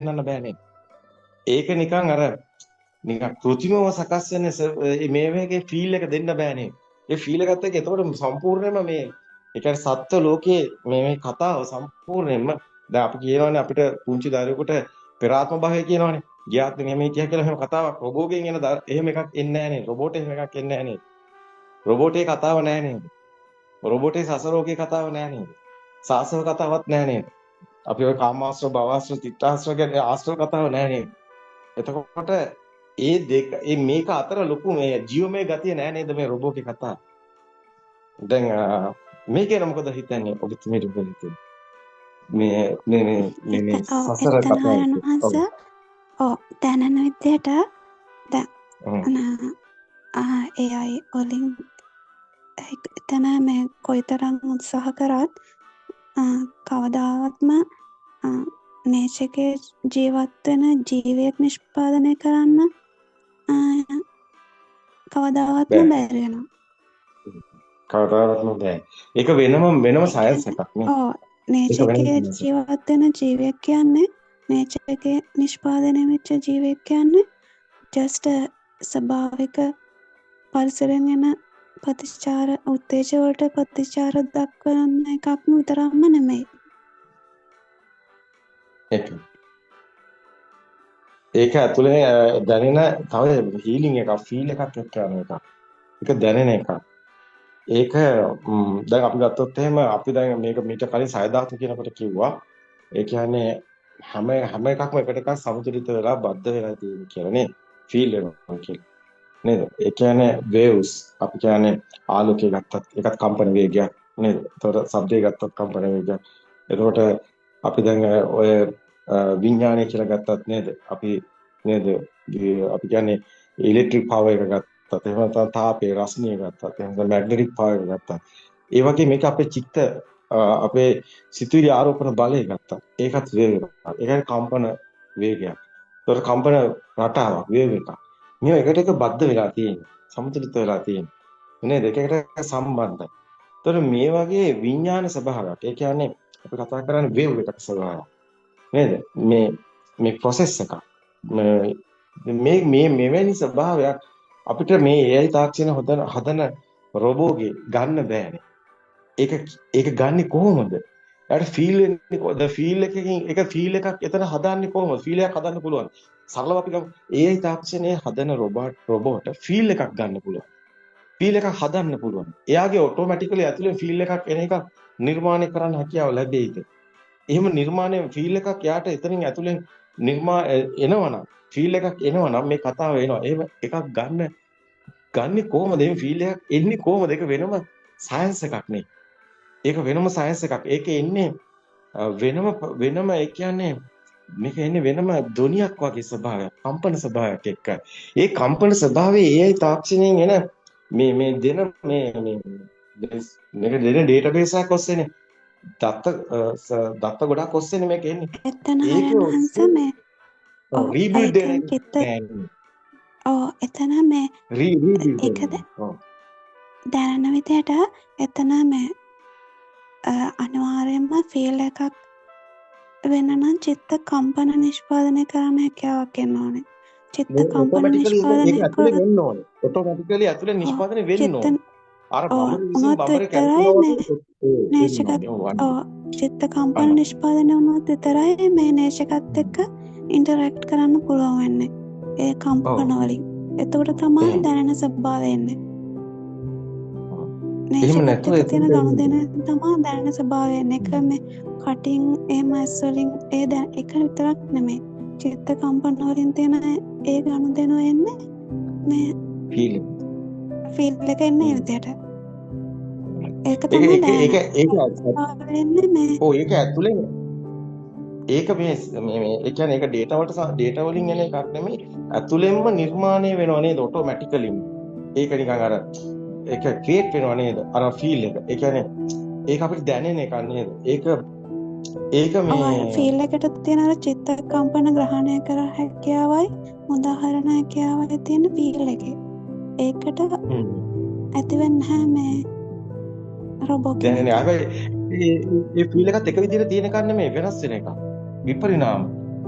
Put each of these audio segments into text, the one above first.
පෙන්වන්න බෑනේ. ඒක නිකන් අර නිකන් કૃතිමව සකස් වෙන මේ වගේ ෆීල් එක දෙන්න බෑනේ. ඒ ෆීල් එකත් එක්ක එතකොට සම්පූර්ණයෙන්ම මේ ඒ කියන්නේ සත්ත්ව ලෝකයේ මේ කතාව සම්පූර්ණයෙන්ම දැන් අපි කියනවානේ අපිට පුංචි දරුවෙකුට පෙරාත්ම භවය කියනවානේ. ගියාත්ම මෙහෙම හිටියා කියලා එහෙම කතාවක් රොබෝගෙන් එන එහෙම එකක් එන්නේ නැහනේ. රොබෝට එහෙම එකක් එන්නේ නැහනේ. රොබෝටේ කතාව නැහැ නේද? රොබෝටේ සසරෝගේ කතාව නැහැ නේද? සාසව කතාවක් නැහැ නේද? අපි ඔය කාමාශ්‍රව භවශ්‍රව තිත්තාශ්‍රව කියන්නේ ආශ්‍රව කතාව නැහැ නේද? එතකොට ඒ දෙක මේක අතර ලොකු මේ ජීවමය ගතිය නැහැ නේද මේ රොබෝගේ කතාව. දැන් මේක ගැන මොකද හිතන්නේ ඔබතුමීට බලද්දී? මේ සසර කතාව. ඔව්. දැනන විදිහට දැන් AI වලින් එතන මේ කොයිතරම් උත්සාහ කරත් කවදාවත්ම මේෂකේ ජීවත් වෙන ජීවියෙක් නිෂ්පාදනය කරන්න කවදාවත්ම බැරි වෙනවා. කවදාවත්ම බෑ. ඒක වෙනම සයන්ස් එකක් නේ. ඔව් මේෂකේ ජීවත් වෙන ජීවියෙක් කියන්නේ මේෂකේ නිෂ්පාදනය වෙච්ච ජීවියෙක් කියන්නේ just ස්වභාවික පරිසරයෙන් එන ප්‍රතිචාර උත්තේජ වලට ප්‍රතිචාර දක්වන එකක්ම විතරක්ම නෙමෙයි. ඒක ඇතුලේ දැනෙන තව හීලින් එකක් ෆීල් එකක් එක්ක යන එකක්. ඒක දැනෙන එකක්. ඒක දැන් අපි ගත්තොත් එහෙම අපි දැන් මේක මීට කලින් සය ධාතු කියනකොට කිව්වා. ඒ කියන්නේ හැම එකක්ම එකට එකක් සමතුලිත වෙලා බද්ධ වෙලා තියෙන කියලා නේද? ෆීල් වෙනවා කියලා. නේද? ඒ කියන්නේ වේව්ස් අපි කියන්නේ ආලෝකය ගත්තත් ඒකත් කම්පන වේගයක් නේද? එතකොට ශබ්දය ගත්තත් කම්පන වේගයක්. එතකොට අපි දැන් ඔය විඥානය කියලා ගත්තත් නේද? අපි නේද? අපි කියන්නේ ඉලෙක්ට්‍රික් පවර් එක ගත්තත් එහෙම නැත්නම් තාපේ රස්නිය ගත්තත් එහෙම නැත්නම් මැග්නටික් පවර් එක ගත්තත් ඒ වගේ මේක අපේ චිත්ත අපේ සිතුවිලි ආරෝපණ බලය ගත්තා. ඒකත් වේගයක්. ඒ කියන්නේ කම්පන වේගයක්. ඒතකොට කම්පන රටාවක් වේව එකක්. මේ එකට එක බද්ධ වෙලා තියෙන්නේ. සමතුලිත වෙලා තියෙන්නේ. නේද? එකකට සම්බන්ධයි. ඒතකොට මේ වගේ විඥාන ස්වභාවයක්. ඒ කියන්නේ අපි කතා කරන්නේ වේව් එකක ස්වභාවයක්. නේද? මේ process එක. මේ මෙවැනි ස්වභාවයක් අපිට මේ AI තාක්ෂණ හදන රොබෝගේ ගන්න බෑනේ. ඒක ගන්නෙ කොහොමද? එයාට ෆීල් වෙන්නේ කොහොමද? ෆීල් එකකින් එක ෆීල් එකක් එතන හදාන්නේ කොහොමද? ෆීල් එකක් හදන්න පුළුවන්. සරලව අපි ගමු. AI තාක්ෂණයේ හදන රොබෝට ෆීල් එකක් ගන්න පුළුවන්. ෆීල් එකක් හදන්න පුළුවන්. එයාගේ ඔටෝමැටිකලි ඇතුලේ ෆීල් එකක් එන එක නිර්මාණය කරන්න හැකියාව ලැබෙයිද? එහෙම නිර්මාණය ෆීල් එකක් යාට එතනින් ඇතුලෙන් එනවනම් ෆීල් එකක් එනවනම් මේ කතාව එනවා. එහෙම එකක් ගන්නෙ කොහොමද? එහෙම ෆීල් එකක් එන්නේ කොහොමද? ඒක වෙනම සයන්ස් එකක් නේ. ඒක වෙනම සයන්ස් එකක්. ඒක එන්නේ වෙනම ඒ කියන්නේ මේක එන්නේ වෙනම ධ්වනියක් වගේ ස්වභාවයක්. කම්පන ස්වභාවයක් එක්ක. ඒ කම්පන ස්වභාවයේ AI තාක්ෂණයෙන් එන මේ දෙන මේක දෙන ඩේටාබේස් එකක් ඔස්සේනේ. දත්ත ගොඩක් ඔස්සේනේ මේක එන්නේ. එතන හරහංස මේ රීබිල්ඩ් එතන මේ ඒකද දැනන විදිහට එතන මේ අනිවාර්යයෙන්ම ෆීල් එකක් වෙන නම් චිත්ත කම්පන නිෂ්පාදනය කරන්න හැකියාවක් එන්න ඕනේ. චිත්ත කම්පන නිෂ්පාදනය වෙන්න ඕනේ. ඔටෝමැටිකලි ඇතුලේ නිෂ්පාදනය වෙන්න ඕනේ. අර චිත්ත කම්පන නිෂ්පාදනය වුණොත් විතරයි මේ නේශකත් එක්ක ඉන්ටරැක්ට් කරන්න පුළුවන් වෙන්නේ. ඒ කම්පන වලින්. එතකොට තමයි දැනෙන ස්වභාවය එන්නේ. නේශකත් එක්ක තියෙන ගනුදෙන තමයි දැනෙන ස්වභාවය එන්නේ. ඒක මේ කටින් එහෙම ඇස් වලින් ඒක විතරක් නෙමෙයි. චිත්ත කම්පන වලින් තියෙන ඒ ගනුදෙන එන්නේ මේ ෆීල් එක එන්නේ විදියට. ඒක තමයි ඒක ඇතුලේ ඒක මේ ඒ කියන්නේ ඒක ඩේටා වලින් එන එකක් නෙමෙයි ඇතුලෙන්ම නිර්මාණය වෙනව නේද ඔටෝමැටිකලිම. ඒක නිකන් අර ඒක ක්‍රියේට් වෙනව නේද අර ෆීල් එක. ඒ කියන්නේ ඒක අපිට දැනෙන එකක් නේද. ඒක මේ ෆීල් එකට තියෙන අර චිත්ත කම්පන ග්‍රහණය කර හැකියාවයි උදාහරණ හැකියාවයි තියෙන ෆීල් එකේ. ඒකට ඇතිවෙන්නේ නැහැ මේ රොබෝට් දැනෙන. හැබැයි ඒ ෆීල් එකත් එක විදිහට තියෙන එකක් නෙමෙයි වෙනස් වෙන එකක්. විපරිණාම.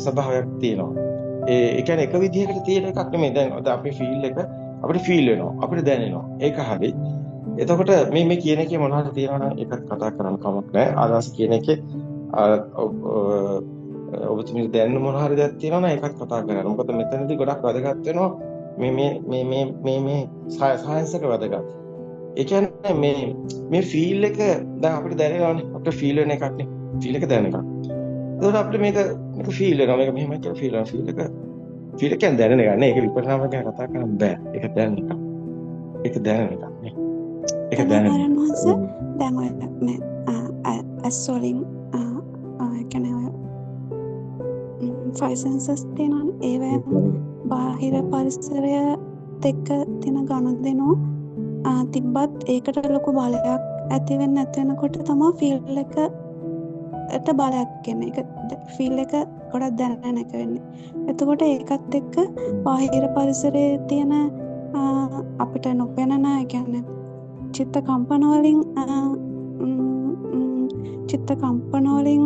ස්වභාවයක් තියෙනවා. ඒ කියන්නේ එක විදිහකට තියෙන එකක් නෙමෙයි. දැන් අපි ෆීල් එක අපිට ෆීල් වෙනවා. අපිට දැනෙනවා. ඒක හරි. එතකොට මේ කියන එකේ මොනවද තියෙනවා නම් ඒකත් කතා කරන්න කමක් නැහැ. ආදාස කියන එකේ ඔබතුමීට දැනෙන මොන හරි දෙයක් තියෙනවා නම් ඒකත් කතා කරන්න. මොකද මෙතනදී ගොඩක් වැදගත් වෙනවා මේ සයන්ස් එක වැදගත්. ඒ කියන්නේ මේ ෆීල් එක දැන් අපිට දැනෙනවානේ. අපිට ෆීල් වෙන එකක් නේ. ෆීල් එක දැනෙන එකක්. ඒකට අපිට මේක ෆීල් වෙනවා. මේක මෙහෙමයි කියලා ෆීල් වෙනවා. ෆීල් එක කියන්නේ දැනෙන එක නේ. ඒක විපරිණාම ගැන කතා කරන්න බෑ. ඒක දැනෙන එකක්. ඒක දැනෙන එකක් නේ. ඒක දැනෙන. දැන් ඔය මේ ඇස්වලින් කියන්නේ ෆයිව් සෙන්සස් තියෙනවානේ. ඒවෙන් බාහිර පරිසරයත් එක්ක තියෙන ගනුදෙනු තිබ්බත් ඒකට ලොකු බලයක් ඇති වෙන්නේ නැති වෙනකොට තමයි ෆීල් එකට බලයක් එන්නේ. ඒක ෆීල් එක ගොඩක් දැනෙන එක වෙන්නේ. එතකොට ඒකත් එක්ක බාහිර පරිසරයේ තියෙන අපිට නොපෙනෙන ඒ කියන්නේ චිත්ත කම්පන වලින්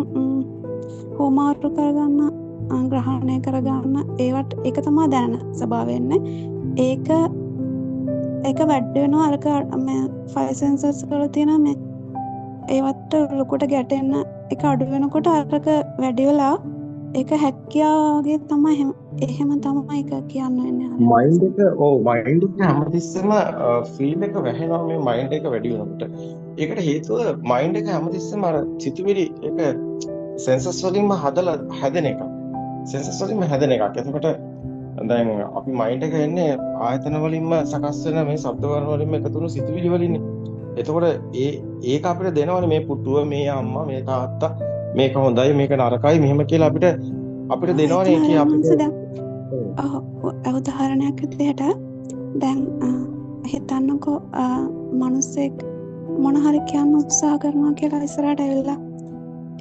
හෝමාරු කරගන්න ග්‍රහණය කරගන්න ඒවට ඒක තමයි දැනෙන ස්වභාවය වෙන්නේ. ඒක වැඩි වෙනවා අරක මේ ෆයිව් සෙන්සර්ස් වල තියෙන මේ ඒවට ලොකුට ගැටෙන්න එක අඩු වෙනකොට අරක වැඩි වෙලා ඒක හැකියාවගේ තමයි එහෙම තමයි ඒක කියන්න වෙන්නේ. මයින්ඩ් එක හැමතිස්සෙම ෆීල් එක වැහෙනවා මේ මයින්ඩ් එක වැඩි වෙනකොට. ඒකට හේතුව මයින්ඩ් එක හැමතිස්සෙම අර සිතුවිලි ඒක සෙන්සර්ස් වලින්ම හැදෙන එකක්. සෙන්සර්ස් වලින්ම හැදෙන එකක්. එතකොට දැන් අපි මයින්ඩ් එක එන්නේ ආයතන වලින්ම සකස් වෙන මේ ශබ්ද වර්ණ වලින්ම එකතු වුණු සිතුවිලි වලින්නේ. එතකොට ඒක අපිට දෙනවනේ මේ පුටුව, මේ අම්මා, මේ තාත්තා, මේක හොඳයි, මේක නරකයි, මෙහෙම කියලා අපිට දෙනවනේ ඒකේ අපිට. උදාහරණයක් විදිහට දැන් හිතන්නකෝ මිනිස්සෙක් මොන හරි කියන්න උත්සාහ කරනවා කියලා ඉස්සරහට ඇවිල්ලා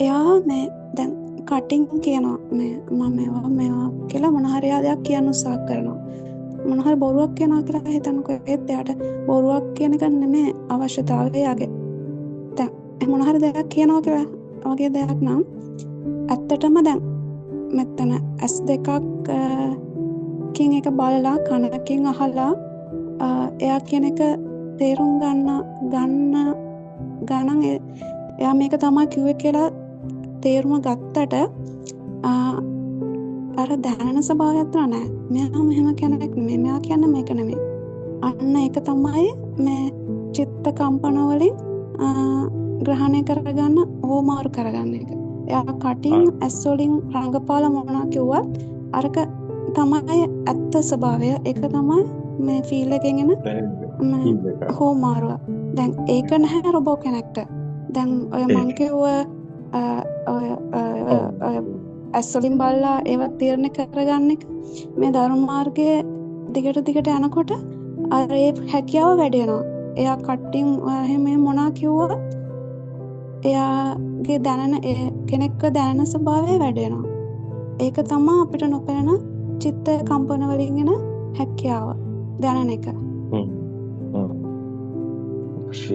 එයා මේ දැන් කටින් කියනවා මම මේවා කියලා මොන හරි ආදයක් කියන්න උත්සාහ කරනවා. මොන හරි බොරුවක් කියනවා කියලා හිතන්නකෝ. ඒත් එයාට බොරුවක් කියන එක නෙමෙයි අවශ්‍යතාවය යාගේ. දැන් මොන හරි දෙයක් කියනවා කියලා වගේ දෙයක් නම් ඇත්තටම දැන් මෙතන S2 කින් එක බලලා කනකින් අහලා එයා කියන එක තේරුම් ගන්න එයා මේක තමයි කිව්වේ කියලා තේරුම ගත්තට අර දැනෙන ස්වභාවයක් නෑ. මෙයා මෙහෙම කෙනෙක් නෙමෙයි. මෙයා කියන්නේ මේක නෙමෙයි. අන්න ඒක තමයි මේ චිත්ත කම්පන වලින් ග්‍රහණය කරගන්න ඕමාරු කරගන්න එක. එයා කටින් ඇස් වලින් රංගපාල මොනවා කිව්වත් අරක තමයි ඇත්ත ස්වභාවය. ඒක තමයි මේ ෆීල් එකෙන් එන හෝමාරුව. දැන් ඒක නැහැ රොබෝ කෙනෙක්ට. දැන් ඔය මං කිව්ව ඇස් වලින් බලලා ඒවත් තීරණය කරගන්න එක මේ ධර්ම මාර්ගයේ දිගට යනකොට අර ඒ හැකියාව වැඩි වෙනවා. එයා කටින් එහෙම මොනවා කිව්වොත් එයාගේ දැනෙන කෙනෙක්ව දැනෙන ස්වභාවය වැඩි වෙනවා. ඒක තමයි අපිට නොපෙනෙන චිත්ත කම්පන වලින් එන හැකියාව දැනෙන එක.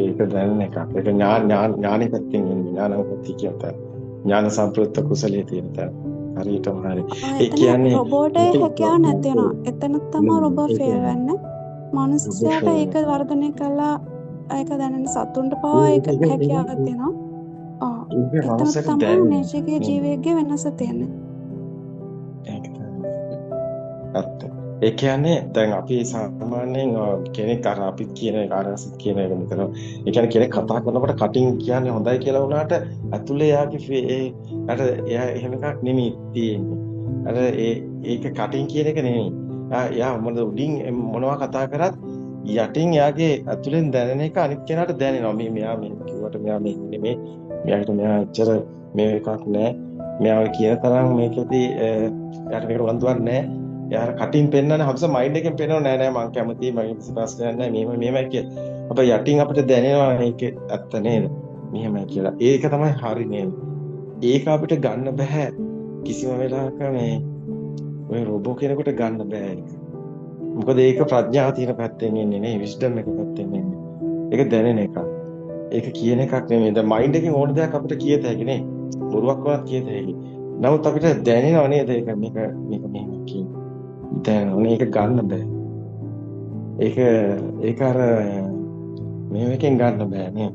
ඒක දැනෙන එකක්. ඒක ඥානෙ පැත්තෙන් එන්නේ. ඥානපති කියත. ඥාන සම්ප්‍රයුක්ත කුසලයේ තියෙන තැන. හරියටම හරි. ඒ කියන්නේ රොබෝටේ හැකියාව නැති වෙනවා. එතන තමයි රොබෝ ෆේල් වෙන්නේ. මනුස්සයාට ඒක වර්ධනය කළා ඒක දැනෙන සතුන්ට පවා ඒක හැකියාවක් තියෙනවා. එතන තමයි නේචරගේ ජීවිතයේ වෙනස තියෙන්නේ. ඒ කියන්නේ දැන් අපි සාමාන්‍යයෙන් කෙනෙක් අර අපි කියන කාර්යසිත කියන එක මෙතන ඒ කියන්නේ කෙනෙක් කතා කරනකොට කටින් කියන්නේ හොඳයි කියලා වුණාට ඇතුලේ යාගේ එයා එහෙම එකක් නෙමෙයි තියෙන්නේ. අර ඒක කටින් කියන එක නෙමෙයි. යා මොකද උඩින් මොනවා කතා කරත් යටින් යාගේ ඇතුලෙන් දැනෙන එක අනිත් කෙනාට දැනෙනවා. මෙයා මේ කිව්වට මෙයා මේ නෙමෙයි. මෙයාට මෙයා ඇත්තට මේ එකක් නෑ. මෙයා කියන තරම් මේකෙදී යාට මේකට වන්දුවක් නෑ. යාර කටින් පෙන්නන හම්ස මයින්ඩ් එකෙන් පෙන්නව නෑ මං කැමතියි මගේ ප්‍රශ්නයක් නෑ මෙහෙමයි කියලා. අපේ යටින් අපිට දැනෙනවා මේක ඇත්ත නේද? මෙහෙමයි කියලා. ඒක තමයි හරි නේද? ඒක අපිට ගන්න බෑ කිසිම වෙලාවක මේ ඔය රොබෝ කෙනෙකුට ගන්න බෑ ඒක. මොකද ඒක ප්‍රඥාව තියෙන පැත්තෙන් එන්නේ නේ විස්ඩම් එක පැත්තෙන් එන්නේ. ඒක දැනෙන එකක්. ඒක කියන එකක් නෙමෙයි. දැන් මයින්ඩ් එකෙන් ඕන දෙයක් අපිට කියත හැකි නේ. බොරුවක් වුණත් කියත හැකි. නමුත් අපිට දැනෙනව නේද මේක මෙහෙම කියන්නේ. දැනෙනව ඒක ගන්න බෑ. ඒක අර මෙහෙමකින් ගන්න බෑ නේ.